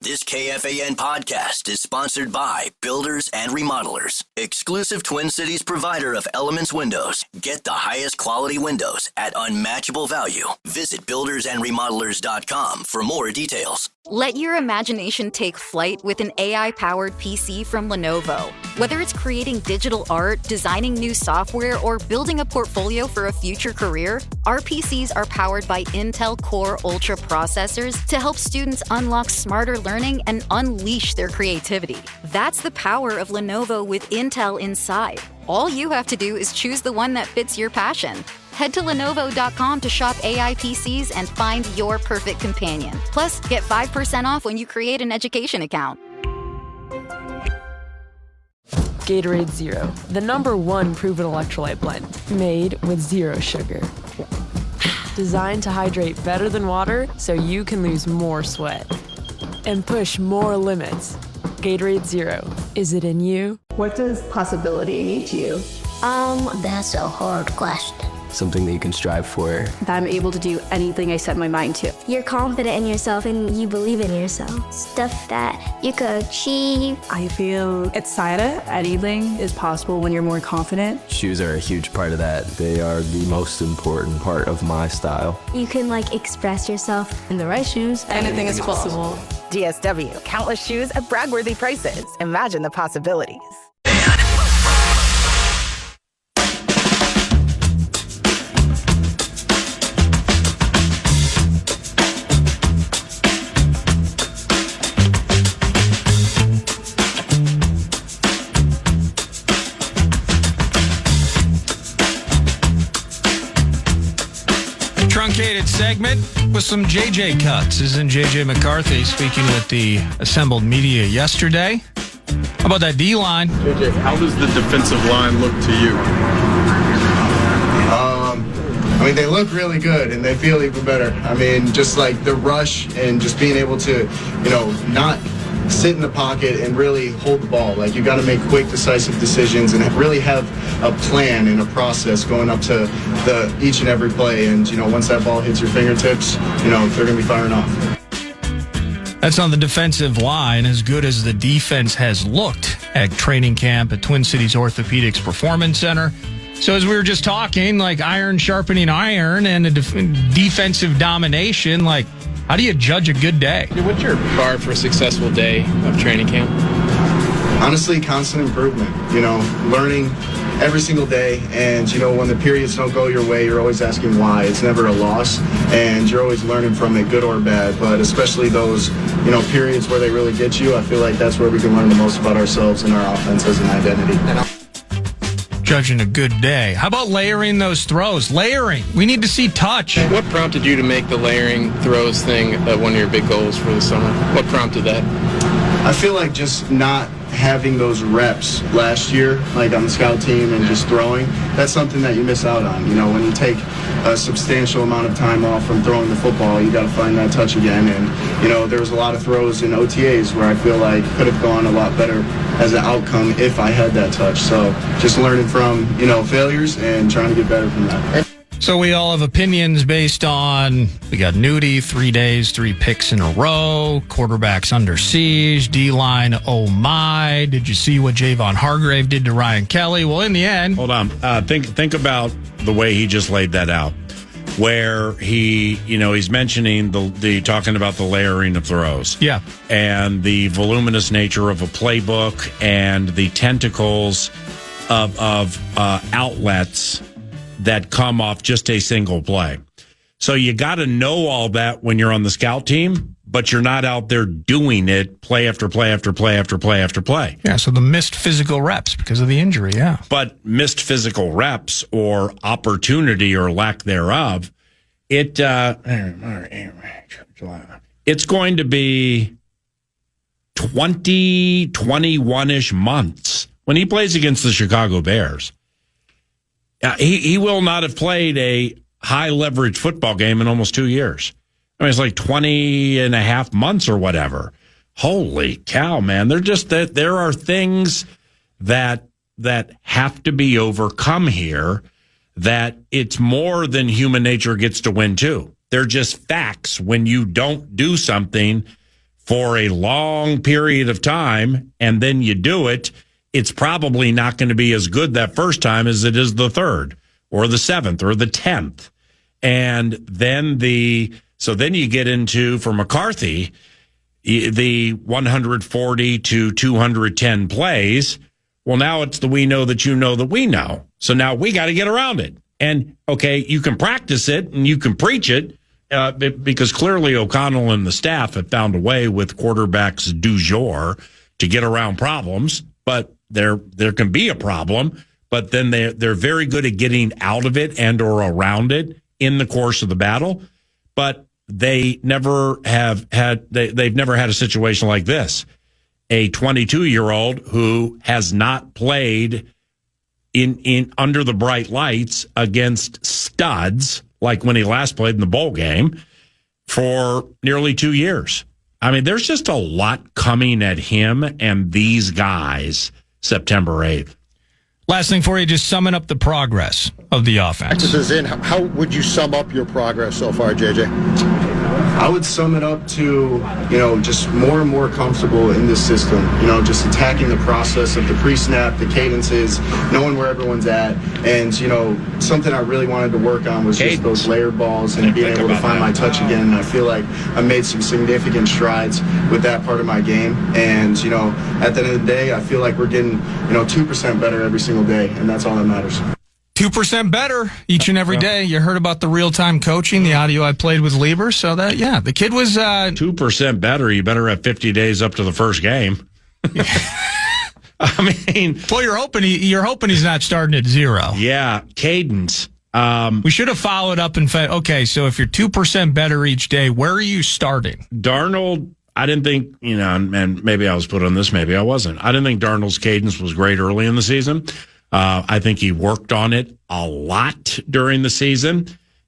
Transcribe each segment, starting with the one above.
This KFAN podcast is sponsored by Builders and Remodelers, exclusive Twin Cities provider of Elements Windows. Get the highest quality windows at unmatchable value. Visit buildersandremodelers.com for more details. Let your imagination take flight with an AI-powered PC from Lenovo. Whether it's creating digital art, designing new software, or building a portfolio for a future career, our PCs are powered by Intel Core Ultra processors to help students unlock smarter learning and unleash their creativity. That's the power of Lenovo with Intel inside. All you have to do is choose the one that fits your passion. Head to Lenovo.com to shop AI PCs and find your perfect companion. Plus, get 5% off when you create an education account. Gatorade Zero, the #1 proven electrolyte blend, made with zero sugar. Designed to hydrate better than water so you can lose more sweat and push more limits. Gatorade Zero, is it in you? What does possibility mean to you? That's a hard question. Something that you can strive for. That I'm able to do anything I set my mind to. You're confident in yourself and you believe in yourself. Stuff that you could achieve. I feel excited. Anything is possible when you're more confident. Shoes are a huge part of that. They are the most important part of my style. You can express yourself. In the right shoes, anything is possible. DSW, countless shoes at brag-worthy prices. Imagine the possibilities. Truncated segment with some JJ cuts. This is JJ McCarthy speaking with the assembled media yesterday. How about that D-line? JJ, how does the defensive line look to you? They look really good and they feel even better. Just like the rush and just being able to, not sit in the pocket and really hold the ball. You got to make quick, decisive decisions and really have a plan and a process going up to each and every play. And, once that ball hits your fingertips, they're going to be firing off. That's on the defensive line. As good as the defense has looked at training camp at Twin Cities Orthopedics Performance Center. So as we were just talking, iron sharpening iron and a defensive domination, how do you judge a good day? What's your bar for a successful day of training camp? Honestly, constant improvement, learning every single day. And, when the periods don't go your way, you're always asking why. It's never a loss. And you're always learning from it, good or bad. But especially those, periods where they really get you, I feel like that's where we can learn the most about ourselves and our offense as an identity. Judging a good day. How about layering those throws? Layering. We need to see touch. What prompted you to make the layering throws thing one of your big goals for the summer? What prompted that? I feel like just not having those reps last year, on the scout team and just throwing, that's something that you miss out on. When you take a substantial amount of time off from throwing the football, you got to find that touch again. And, there was a lot of throws in OTAs where I feel like could have gone a lot better as an outcome if I had that touch. So just learning from, failures and trying to get better from that. So we all have opinions based on, we got Nudie, 3 days, 3 picks in a row, quarterbacks under siege, D-line, oh my. Did you see what Javon Hargrave did to Ryan Kelly? Well, in the end. Hold on. Think about the way he just laid that out, where he's mentioning the talking about the layering of throws. Yeah. And the voluminous nature of a playbook and the tentacles of outlets that come off just a single play. So you got to know all that when you're on the scout team, but you're not out there doing it play after play after play after play after play. Yeah, so the missed physical reps because of the injury, yeah. But missed physical reps or opportunity or lack thereof, it's going to be 20, 21-ish months. When he plays against the Chicago Bears, he will not have played a high-leverage football game in almost 2 years. It's like 20 and a half months or whatever. Holy cow, man. There are things that have to be overcome here, that it's more than human nature gets to win, too. They're just facts. When you don't do something for a long period of time, and then you do it, it's probably not going to be as good that first time as it is the third or the seventh or the 10th. And then then you get into, for McCarthy, the 140 to 210 plays. Well, now it's the we know that you know that we know. So now we got to get around it. And, okay, you can practice it and you can preach it because clearly O'Connell and the staff have found a way with quarterbacks du jour to get around problems. But there can be a problem, but then they're very good at getting out of it and or around it in the course of the battle. But they've never had a situation like this. A 22-year-old who has not played in under the bright lights against studs like when he last played in the bowl game for nearly 2 years. I mean, there's just a lot coming at him and these guys September 8th. Last thing for you, just summing up the progress of the offense. How would you sum up your progress so far, JJ? I would sum it up to, just more and more comfortable in this system, just attacking the process of the pre-snap, the cadences, knowing where everyone's at. And, something I really wanted to work on was just those layered balls and being able to find my touch again. And I feel like I made some significant strides with that part of my game. And, at the end of the day, I feel like we're getting, 2% better every single day. And that's all that matters. 2% better each and every day. You heard about the real-time coaching, the audio I played with Lieber. So the kid was 2% better. You better have 50 days up to the first game. I mean, well, you're hoping he's not starting at 0. Yeah, cadence. We should have followed up and said, okay, so if you're 2% better each day, where are you starting? Darnold, I didn't think, and maybe I was put on this, maybe I wasn't. I didn't think Darnold's cadence was great early in the season. I think he worked on it a lot during the season.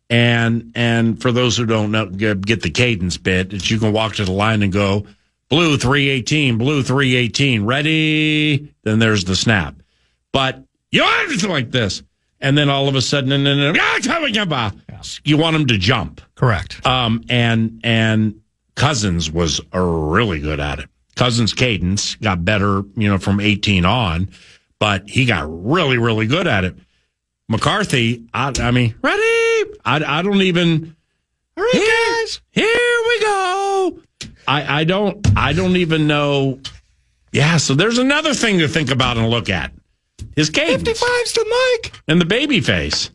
And for those who don't know, get the cadence bit, it's you can walk to the line and go, blue 318, blue 318, ready. Then there's the snap. But you want it like this. And then all of a sudden, you want him to jump. Correct. And Cousins was really good at it. Cousins' cadence got better, from 18 on. But he got really, really good at it. McCarthy, I mean, ready? I don't even. All right, guys, here we go. I don't even know. Yeah, so there's another thing to think about and look at. His cadence. 55's to Mike. And the baby face.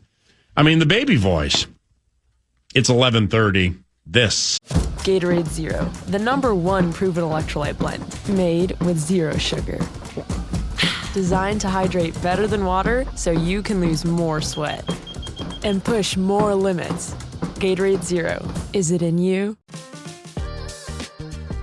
I mean, the baby voice. It's 11:30. This. Gatorade Zero, the #1 proven electrolyte blend, made with 0 sugar. Designed to hydrate better than water so you can lose more sweat and push more limits. Gatorade Zero. Is it in you?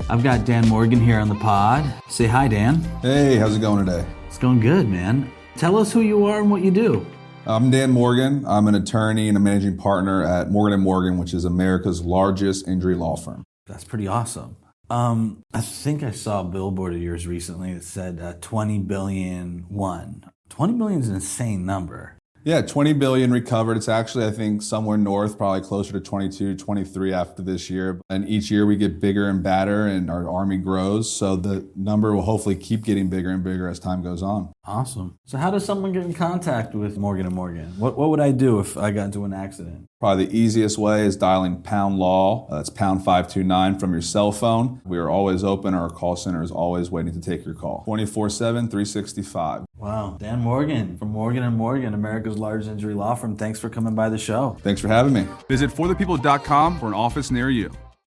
I've got Dan Morgan here on the pod. Say hi, Dan. Hey, how's it going today? It's going good, man. Tell us who you are and what you do. I'm Dan Morgan. I'm an attorney and a managing partner at Morgan & Morgan, which is America's largest injury law firm. That's pretty awesome. I think I saw a billboard of yours recently that said 20 billion won. 20 billion is an insane number. Yeah, 20 billion recovered. It's actually, I think, somewhere north, probably closer to 22, 23 after this year. And each year we get bigger and badder and our army grows. So the number will hopefully keep getting bigger and bigger as time goes on. Awesome. So how does someone get in contact with Morgan & Morgan? What would I do if I got into an accident? Probably the easiest way is dialing pound law. That's pound 529 from your cell phone. We are always open. Our call center is always waiting to take your call. 24/7, 365. Wow. Dan Morgan from Morgan & Morgan, America's largest injury law firm. Thanks for coming by the show. Thanks for having me. Visit forthepeople.com for an office near you.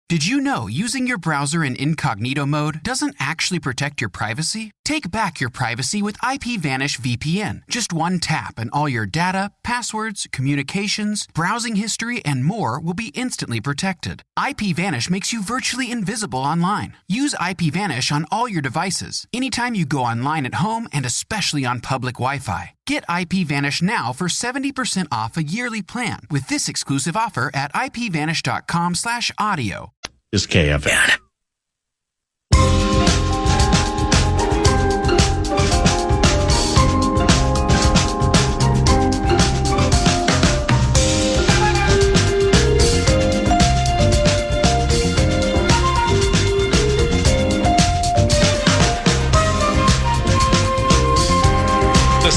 Did you know using your browser in incognito mode doesn't actually protect your privacy? Take back your privacy with IPVanish VPN. Just one tap and all your data, passwords, communications, browsing history, and more will be instantly protected. IPVanish makes you virtually invisible online. Use IPVanish on all your devices, anytime you go online at home and especially on public Wi-Fi. Get IPVanish now for 70% off a yearly plan with this exclusive offer at ipvanish.com/audio. Is KFAN.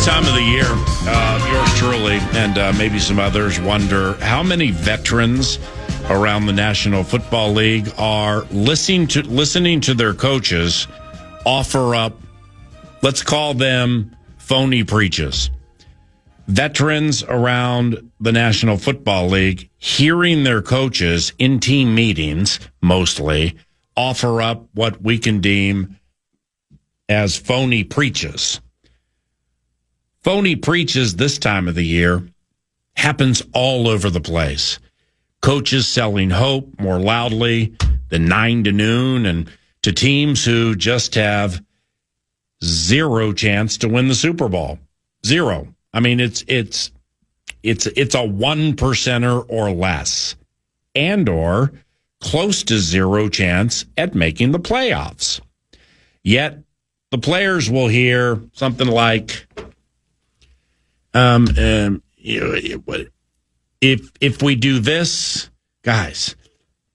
This time of the year, yours truly and maybe some others wonder how many veterans around the National Football League are listening to their coaches offer up, let's call them phony preaches. Veterans around the National Football League hearing their coaches in team meetings, mostly, offer up what we can deem as phony preaches. Phony preaches this time of the year happens all over the place. Coaches selling hope more loudly than 9 to noon and to teams who just have zero chance to win the Super Bowl. Zero. I mean, it's a 1%er or less and or close to zero chance at making the playoffs. Yet the players will hear something like, if we do this, guys,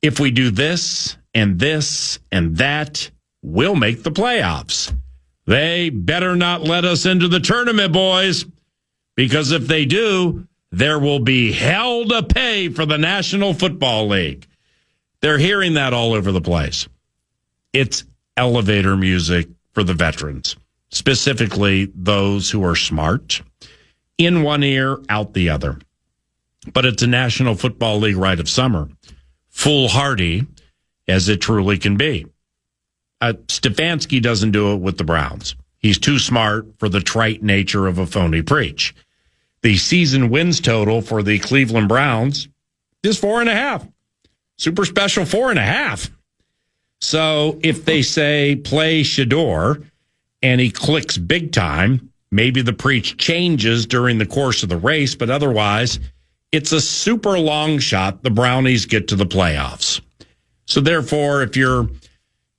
if we do this and that, we'll make the playoffs. They better not let us into the tournament, boys, because if they do, there will be hell to pay for the National Football League. They're hearing that all over the place. It's elevator music for the veterans, specifically those who are smart. In one ear, out the other. But it's a National Football League rite of summer, foolhardy as it truly can be. Stefanski doesn't do it with the Browns. He's too smart for the trite nature of a phony preach. The season wins total for the Cleveland Browns is 4.5. Super special 4.5. So if they say play Shador and he clicks big time, maybe the preach changes during the course of the race, but otherwise it's a super long shot the Brownies get to the playoffs. So therefore, if you're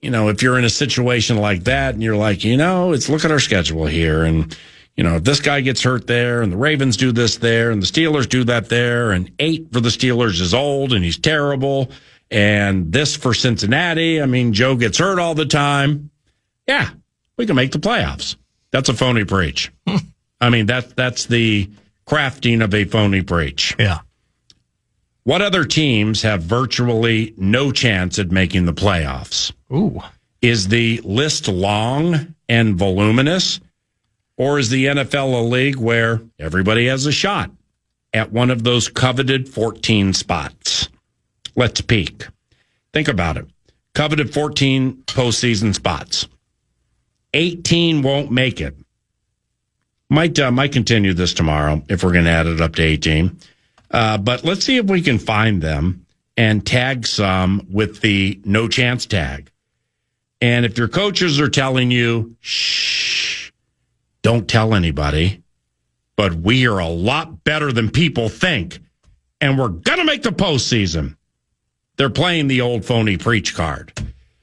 in a situation like that and you're like, let's look at our schedule here. And, if this guy gets hurt there and the Ravens do this there and the Steelers do that there and 8 for the Steelers is old and he's terrible. And this for Cincinnati, Joe gets hurt all the time. Yeah, we can make the playoffs. That's a phony preach. That's the crafting of a phony preach. Yeah. What other teams have virtually no chance at making the playoffs? Ooh. Is the list long and voluminous? Or is the NFL a league where everybody has a shot at one of those coveted 14 spots? Let's peek. Think about it. Coveted 14 postseason spots. 18 won't make it. Might continue this tomorrow if we're going to add it up to 18. But let's see if we can find them and tag some with the no chance tag. And if your coaches are telling you, shh, don't tell anybody, but we are a lot better than people think, and we're going to make the postseason, they're playing the old phony preach card.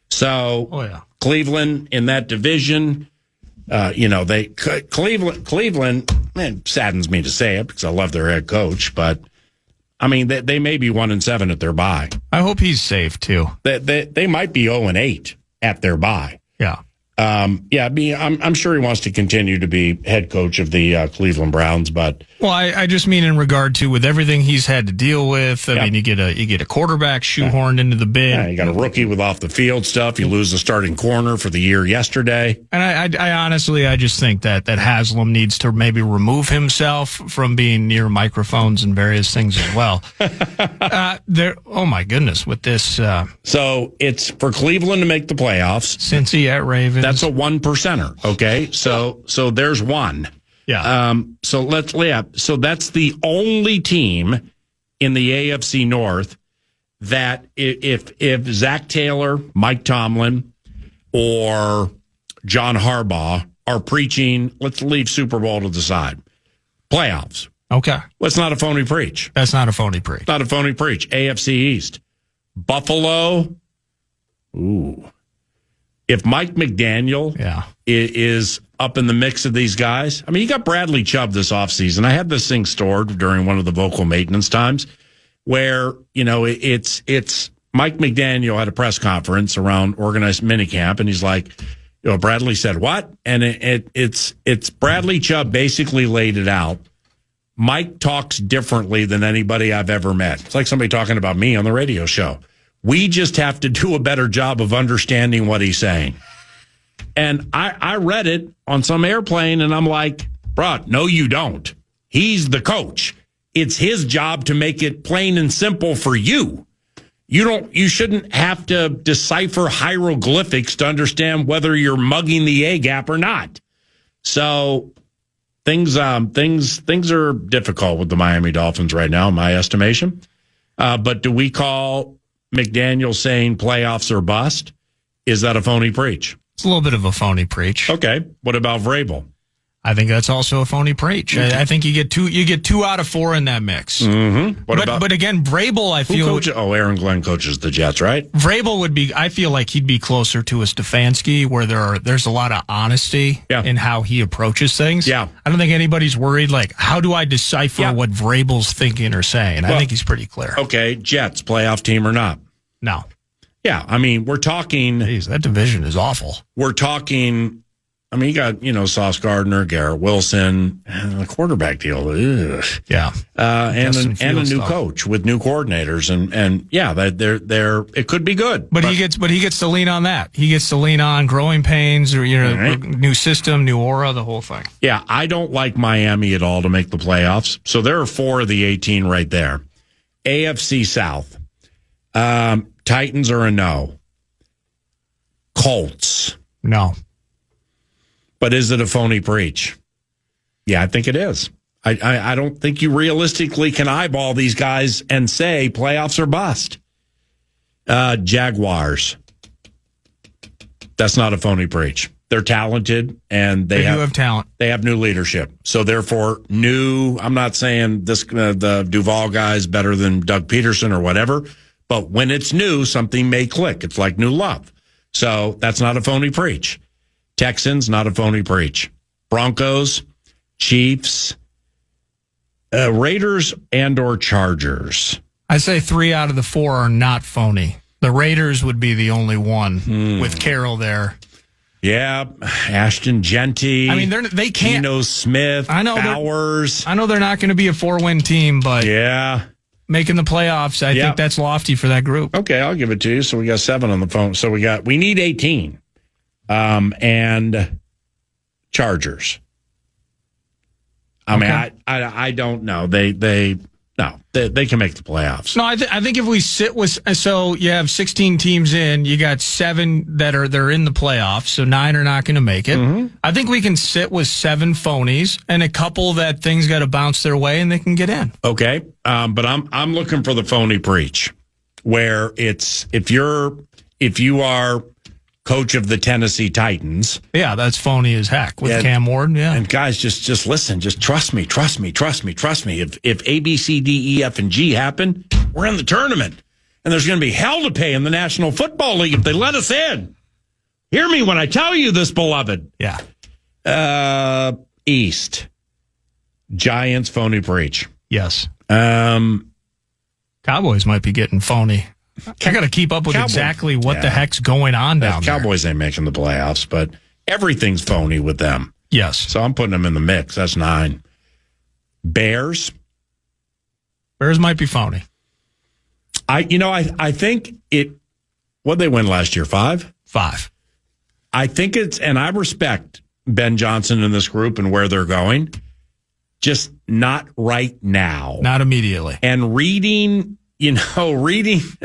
So Cleveland in that division, Cleveland, man, saddens me to say it because I love their head coach, but they may be 1-7 at their bye. I hope he's safe too. They might be 0-8 at their bye. Yeah. I'm sure he wants to continue to be head coach of the Cleveland Browns, but I just mean in regard to with everything he's had to deal with. I mean, you get a quarterback shoehorned into the bin. Yeah, you got a rookie with off the field stuff. You lose the starting corner for the year yesterday. And I honestly, I just think that Haslam needs to maybe remove himself from being near microphones and various things as well. Oh my goodness, with this. So it's for Cleveland to make the playoffs. Cincy at Ravens. That's a 1%er. Okay. So there's one. Yeah. So that's the only team in the AFC North that if Zach Taylor, Mike Tomlin, or John Harbaugh are preaching, let's leave Super Bowl to the side. Playoffs. Okay. Well, it's not a phony preach. That's not a phony preach. Not a phony preach. AFC East. Buffalo. Ooh. If Mike McDaniel is up in the mix of these guys, you got Bradley Chubb this offseason. I had this thing stored during one of the vocal maintenance times where, it's Mike McDaniel had a press conference around organized minicamp, and he's like, Bradley said what? And it's Bradley Chubb basically laid it out. Mike talks differently than anybody I've ever met. It's like somebody talking about me on the radio show. We just have to do a better job of understanding what he's saying. And I read it on some airplane, and I'm like, bro, no, you don't. He's the coach. It's his job to make it plain and simple for you. You shouldn't have to decipher hieroglyphics to understand whether you're mugging the A gap or not. So things are difficult with the Miami Dolphins right now, in my estimation. But do we call McDaniel saying playoffs are bust? Is that a phony preach? It's a little bit of a phony preach. Okay. What about Vrabel? I think that's also a phony preach. Mm-hmm. I think you get 2 out of 4 in that mix. Mm-hmm. But again, Vrabel, I feel Aaron Glenn coaches the Jets, right? Vrabel would be. I feel like he'd be closer to a Stefanski, where there's a lot of honesty in how he approaches things. Yeah, I don't think anybody's worried. Like, how do I decipher what Vrabel's thinking or saying? I think he's pretty clear. Okay, Jets playoff team or not? No. Yeah, I mean, we're talking. Jeez, that division is awful. We're talking. I mean, you got, Sauce Gardner, Garrett Wilson, and the quarterback deal. Ugh. Yeah. And a new coach with new coordinators. And they're it could be good. But he gets to lean on that. He gets to lean on growing pains or, right. New system, new aura, the whole thing. Yeah. I don't like Miami at all to make the playoffs. So there are 4 of the 18 right there. AFC South. Titans are a no. Colts. No. But is it a phony preach? Yeah, I think it is. I don't think you realistically can eyeball these guys and say playoffs are bust. Jaguars. That's not a phony preach. They're talented, and they have talent. They have new leadership. So therefore, I'm not saying the Duval guy's better than Doug Peterson or whatever, but when it's new, something may click. It's like new love. So that's not a phony preach. Texans, not a phony preach. Broncos, Chiefs, Raiders, and or Chargers. I say 3 out of the 4 are not phony. The Raiders would be the only one with Carroll there. Yeah, Ashton Genty. I mean, they can't. Geno Smith, Bowers. I know they're not going to be a 4-win team, but yeah, making the playoffs, I think that's lofty for that group. Okay, I'll give it to you. So we got 7 on the phone. So we need 18. And Chargers. I mean, I don't know. They can make the playoffs. No, I think if we sit with, so you have 16 teams in, you got 7 they're in the playoffs, so 9 are not going to make it. Mm-hmm. I think we can sit with 7 phonies and a couple that things got to bounce their way and they can get in. Okay, but I'm looking for the phony preach, where it's if you are coach of the Tennessee Titans. Yeah, that's phony as heck with Cam Ward. Yeah. And guys, just listen. Just trust me. If A, B, C, D, E, F, and G happen, we're in the tournament. And there's going to be hell to pay in the National Football League if they let us in. Hear me when I tell you this, beloved. Yeah. East. Giants, phony preach. Yes. Cowboys might be getting phony. I got to keep up with exactly what the heck's going on down there. Cowboys ain't making the playoffs, but everything's phony with them. Yes. So I'm putting them in the mix. That's 9. Bears. Bears might be phony. I think what'd they win last year? 5? 5. I think and I respect Ben Johnson in this group and where they're going. Just not right now. Not immediately. And reading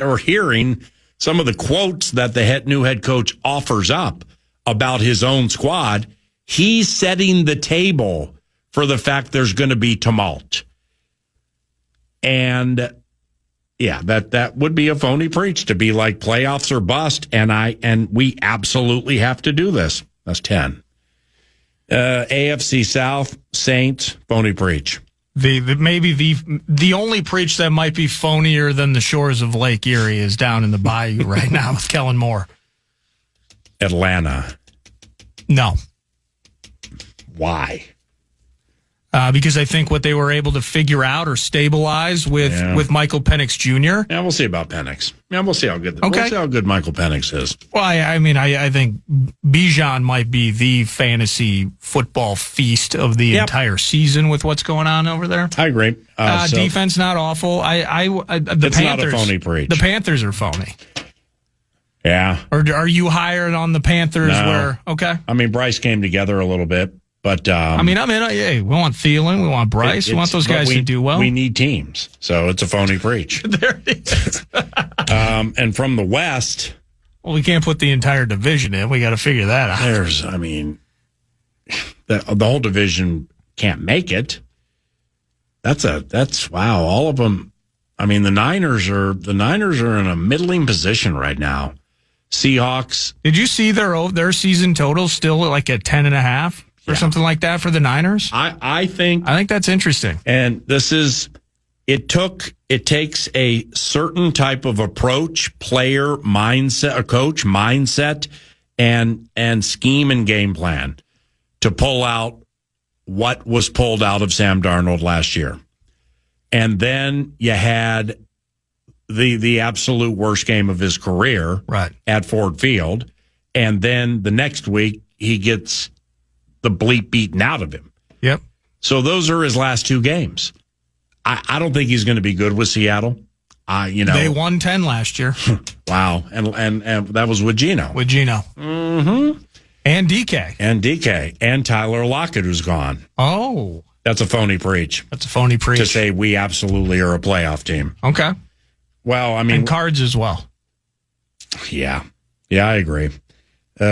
or hearing some of the quotes that the new head coach offers up about his own squad, he's setting the table for the fact there's going to be tumult. And yeah, that would be a phony preach to be like playoffs or bust, and we absolutely have to do this. That's 10. AFC South, Saints, phony preach. Maybe the only preach that might be phonier than the shores of Lake Erie is down in the bayou right now with Kellen Moore. Atlanta. No. Why? because I think what they were able to figure out or stabilize with Michael Penix Jr. Yeah, we'll see about Penix. Yeah, we'll see how good Michael Penix is. Well, I think Bijan might be the fantasy football feast of the entire season with what's going on over there. I agree. Defense not awful. It's Panthers, not a phony preach. The Panthers are phony. Yeah. Or are you higher on the Panthers? No. Okay. I mean, Bryce came together a little bit. But we want Thielen, we want Bryce, we want those guys to do well. We need teams, so it's a phony preach. There it is. And from the West, well, we can't put the entire division in. We got to figure that out. The whole division can't make it. That's wow. All of them. I mean, the Niners are in a middling position right now. Seahawks. Did you see their season total still like at 10.5? Or something like that for the Niners? I think that's interesting. And it takes a certain type of approach, player mindset, a coach mindset, and scheme and game plan to pull out what was pulled out of Sam Darnold last year. And then you had the absolute worst game of his career at Ford Field. And then the next week he gets the bleep beaten out of him. Yep. So those are his last two games. I don't think he's going to be good with Seattle. They won 10 last year. Wow. And that was with Geno. Mm-hmm. And DK. And Tyler Lockett, who's gone. Oh. That's a phony preach. To say we absolutely are a playoff team. Okay. Well, I mean. And Cards as well. Yeah. Yeah, I agree.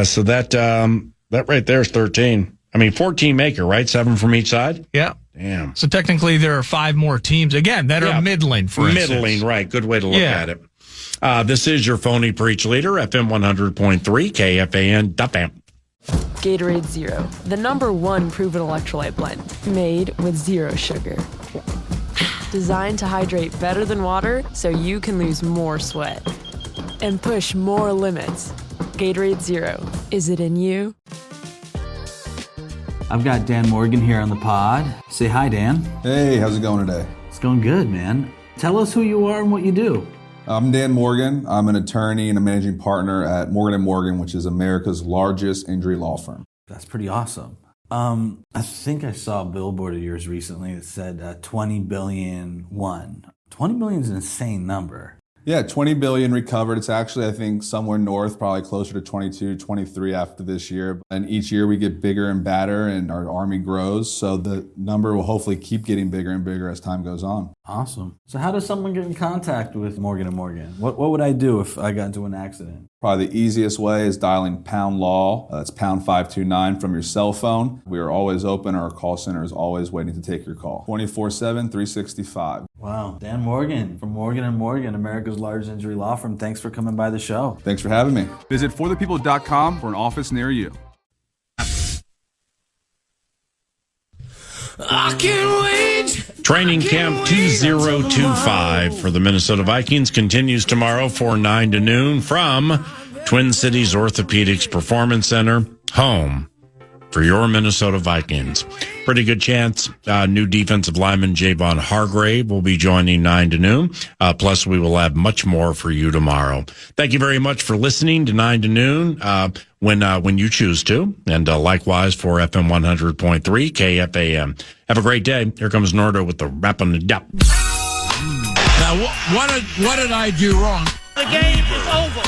So that right there is 13. 14 maker, right? 7 from each side? Yeah. Damn. So technically there are 5 more teams, again, that are middling, for instance. Middling, right. Good way to look at it. This is your phony preach leader, FM 100.3, KFAN. Gatorade Zero, the #1 proven electrolyte blend, made with 0 sugar. Designed to hydrate better than water so you can lose more sweat and push more limits. Gatorade Zero, is it in you? I've got Dan Morgan here on the pod. Say hi, Dan. Hey, how's it going today? It's going good, man. Tell us who you are and what you do. I'm Dan Morgan. I'm an attorney and a managing partner at Morgan & Morgan, which is America's largest injury law firm. That's pretty awesome. I think I saw a billboard of yours recently that said 20 billion won. 20 billion is an insane number. Yeah, 20 billion recovered. It's actually, I think, somewhere north, probably closer to 22, 23 after this year. And each year we get bigger and badder and our army grows. So the number will hopefully keep getting bigger and bigger as time goes on. Awesome. So how does someone get in contact with Morgan & Morgan? What would I do if I got into an accident? Probably the easiest way is dialing pound law. That's pound 529 from your cell phone. We are always open. Our call center is always waiting to take your call. 24/7, 365. Wow. Dan Morgan from Morgan & Morgan, America's largest injury law firm. Thanks for coming by the show. Thanks for having me. Visit forthepeople.com for an office near you. I can't wait. Training Camp 2025 for the Minnesota Vikings continues tomorrow from 9 to noon from Twin Cities Orthopedics Performance Center, home for your Minnesota Vikings. Pretty good chance new defensive lineman Javon Hargrave will be joining 9 to noon. Plus, we will have much more for you tomorrow. Thank you very much for listening to 9 to noon when you choose to. And likewise for FM 100.3 KFAN. Have a great day. Here comes Nordo with the wrap on the depth. Now, what did I do wrong? The game is over.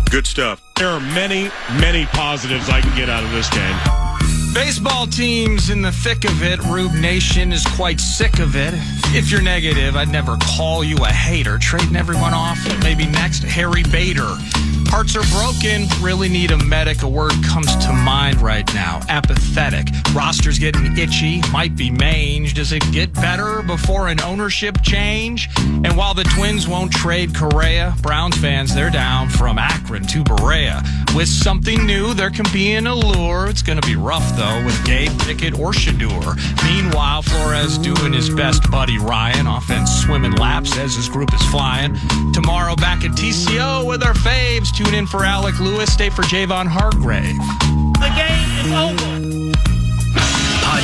Good stuff. There are many, many positives I can get out of this game. Baseball teams in the thick of it. Rube Nation is quite sick of it. If you're negative, I'd never call you a hater. Trading everyone off. Maybe next, Harry Bader. Hearts are broken, really need a medic. A word comes to mind right now. Apathetic. Roster's getting itchy, might be mange. Does it get better before an ownership change? And while the Twins won't trade Correa, Browns fans, they're down from Akron to Berea. With something new, there can be an allure. It's going to be rough, though, with Gabe, Pickett, or Shador. Meanwhile, Flores doing his best buddy Ryan. Offense swimming laps as his group is flying. Tomorrow back at TCO with our faves. Tune in for Alec Lewis. Stay for Javon Hargrave. The game is over.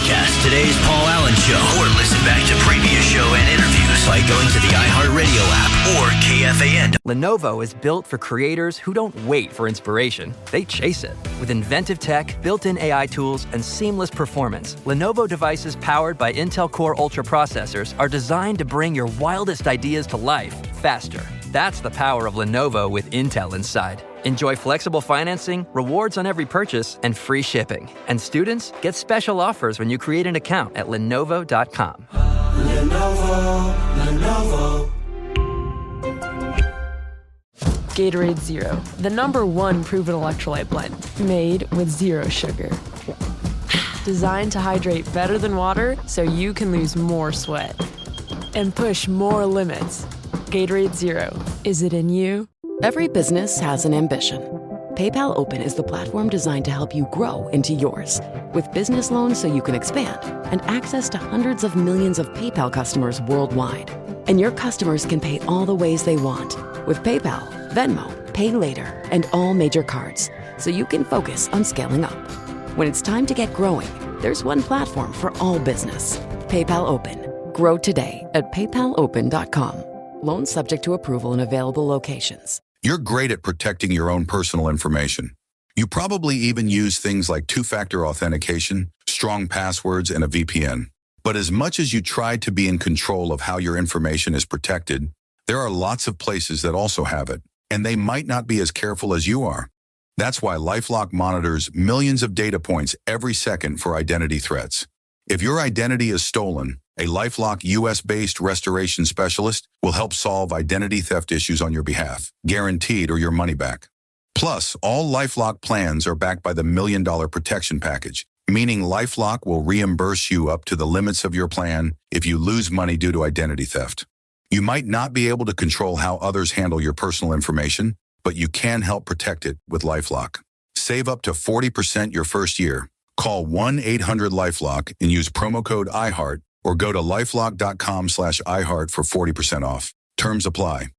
podcast today's Paul Allen Show or listen back to previous show and interviews by going to the iHeartRadio app or KFAN. Lenovo is built for creators who don't wait for inspiration. They chase it. With inventive tech, built-in AI tools, and seamless performance, Lenovo devices powered by Intel Core Ultra processors are designed to bring your wildest ideas to life faster. That's the power of Lenovo with Intel inside. Enjoy flexible financing, rewards on every purchase, and free shipping. And students get special offers when you create an account at Lenovo.com. Lenovo. Gatorade Zero, the #1 proven electrolyte blend, made with zero sugar. Designed to hydrate better than water so you can lose more sweat and push more limits. Gatorade Zero, is it in you? Every business has an ambition. PayPal Open is the platform designed to help you grow into yours. With business loans so you can expand and access to hundreds of millions of PayPal customers worldwide. And your customers can pay all the ways they want with PayPal, Venmo, Pay Later, and all major cards, so you can focus on scaling up. When it's time to get growing, there's one platform for all business. PayPal Open. Grow today at paypalopen.com. Loans subject to approval in available locations. You're great at protecting your own personal information. You probably even use things like two-factor authentication, strong passwords, and a VPN. But as much as you try to be in control of how your information is protected, there are lots of places that also have it, and they might not be as careful as you are. That's why LifeLock monitors millions of data points every second for identity threats. If your identity is stolen, a LifeLock US-based restoration specialist will help solve identity theft issues on your behalf, guaranteed or your money back. Plus, all LifeLock plans are backed by the $1 Million Protection Package, meaning LifeLock will reimburse you up to the limits of your plan if you lose money due to identity theft. You might not be able to control how others handle your personal information, but you can help protect it with LifeLock. Save up to 40% your first year. Call 1-800-LifeLock and use promo code iHeart or go to lifelock.com/iHeart for 40% off. Terms apply.